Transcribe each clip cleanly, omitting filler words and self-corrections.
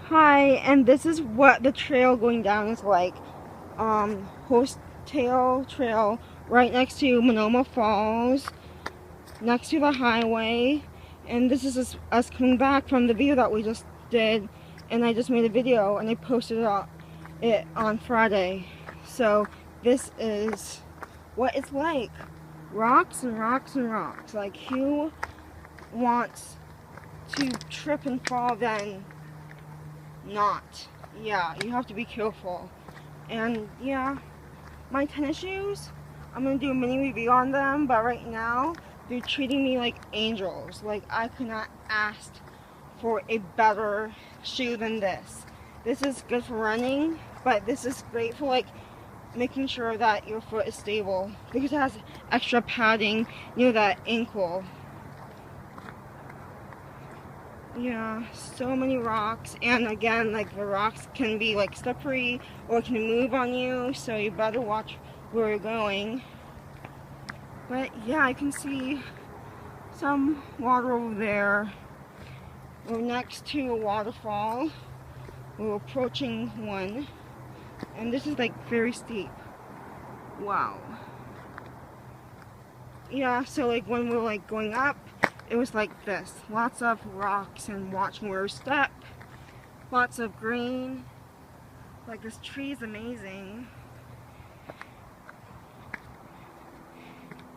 Hi, and this is what the trail going down is like. Horsetail Trail right next to Monoma Falls, next to the highway. And this is us coming back from the video that we just did. And I just made a video and I posted it on Friday. So this is what it's like. Rocks and rocks and rocks. Like, who wants to trip and fall then not? Yeah, you have to be careful. And yeah, my tennis shoes, I'm gonna do a mini review on them, but right now they're treating me like angels. Like, I could not ask for a better shoe than this. This is good for running, but this is great for like making sure that your foot is stable because it has extra padding near that ankle. Yeah, so many rocks, and again, like, the rocks can be like slippery or can move on you, so you better watch where you're going. But yeah, I can see some water over there. We're next to a waterfall. We're approaching one, and this is like very steep. Wow. Yeah, so like when we're like going up, it was like this. Lots of rocks and watching where we step. Lots of green. Like, this tree is amazing.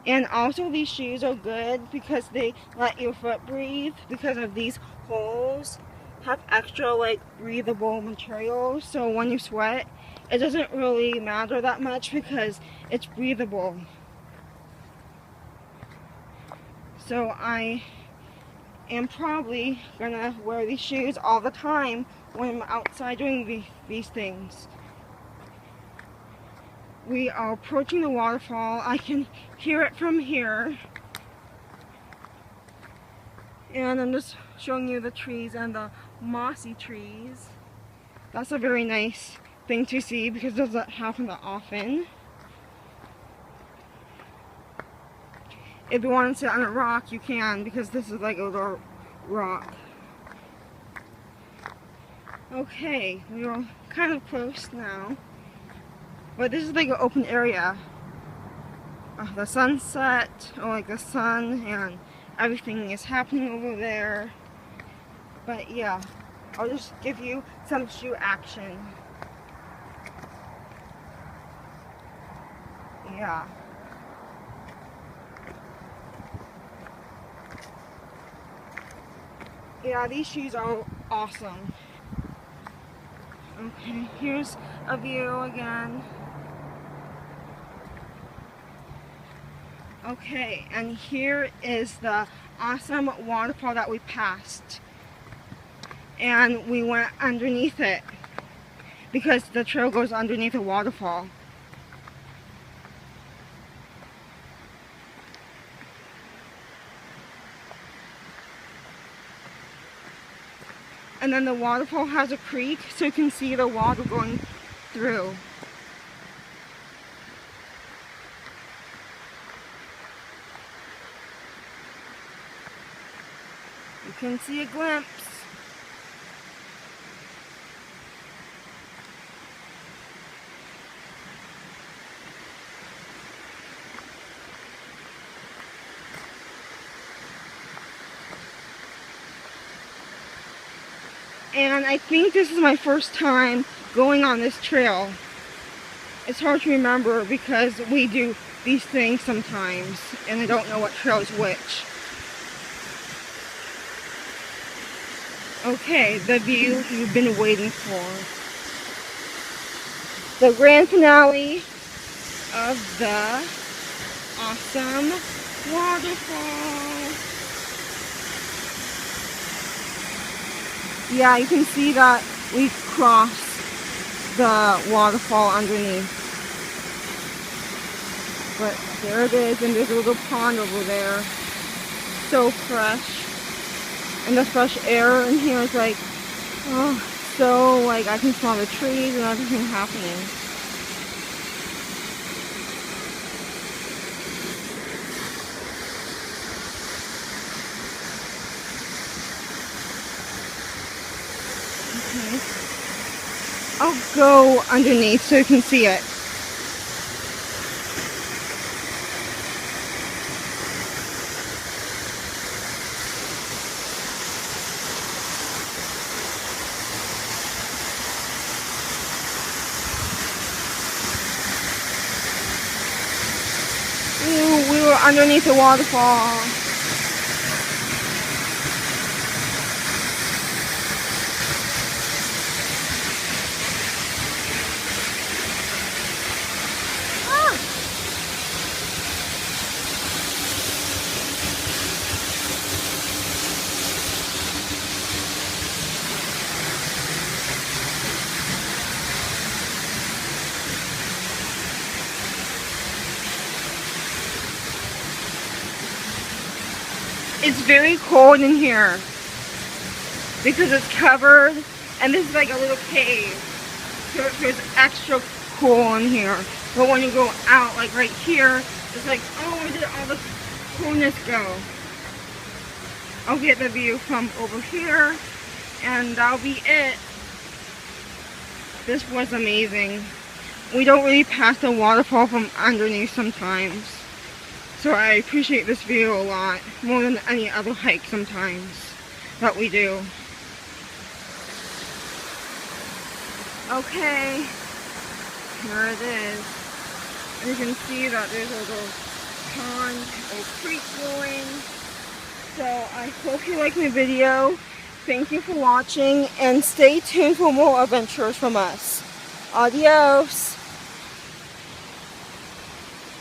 And also these shoes are good because they let your foot breathe because of these holes have extra like breathable material, so when you sweat it doesn't really matter that much because it's breathable. So I am probably gonna wear these shoes all the time when I'm outside doing these things. We are approaching the waterfall. I can hear it from here. And I'm just showing you the trees and the mossy trees. That's a very nice thing to see because it doesn't happen that often. If you want to sit on a rock, you can, because this is like a little rock. Okay, we're kind of close now. But this is like an open area. The sunset, or like the sun, and everything is happening over there. But yeah, I'll just give you some shoe action. Yeah. Yeah, these shoes are awesome. Okay, here's a view again. Okay, and here is the awesome waterfall that we passed. And we went underneath it because the trail goes underneath a waterfall. And then the waterfall has a creek, so you can see the water going through. You can see a glimpse. And I think this is my first time going on this trail. It's hard to remember because we do these things sometimes and I don't know what trail is which. Okay, the view you've been waiting for. The grand finale of the awesome waterfall. Yeah, you can see that we crossed the waterfall underneath. But there it is, and there's a little pond over there. So fresh. And the fresh air in here is like, oh, so like I can smell the trees and everything happening. Okay. I'll go underneath so you can see it. Ooh, we were underneath the waterfall. It's very cold in here because it's covered, and this is like a little cave, so it feels extra cool in here. But when you go out, like right here, it's like, oh, where did all the coolness go? I'll get the view from over here, and that'll be it. This was amazing. We don't really pass the waterfall from underneath sometimes. So I appreciate this view a lot, more than any other hike sometimes that we do. Okay, here it is. And you can see that there's a little pond or creek going. So I hope you like my video. Thank you for watching, and stay tuned for more adventures from us. Adios!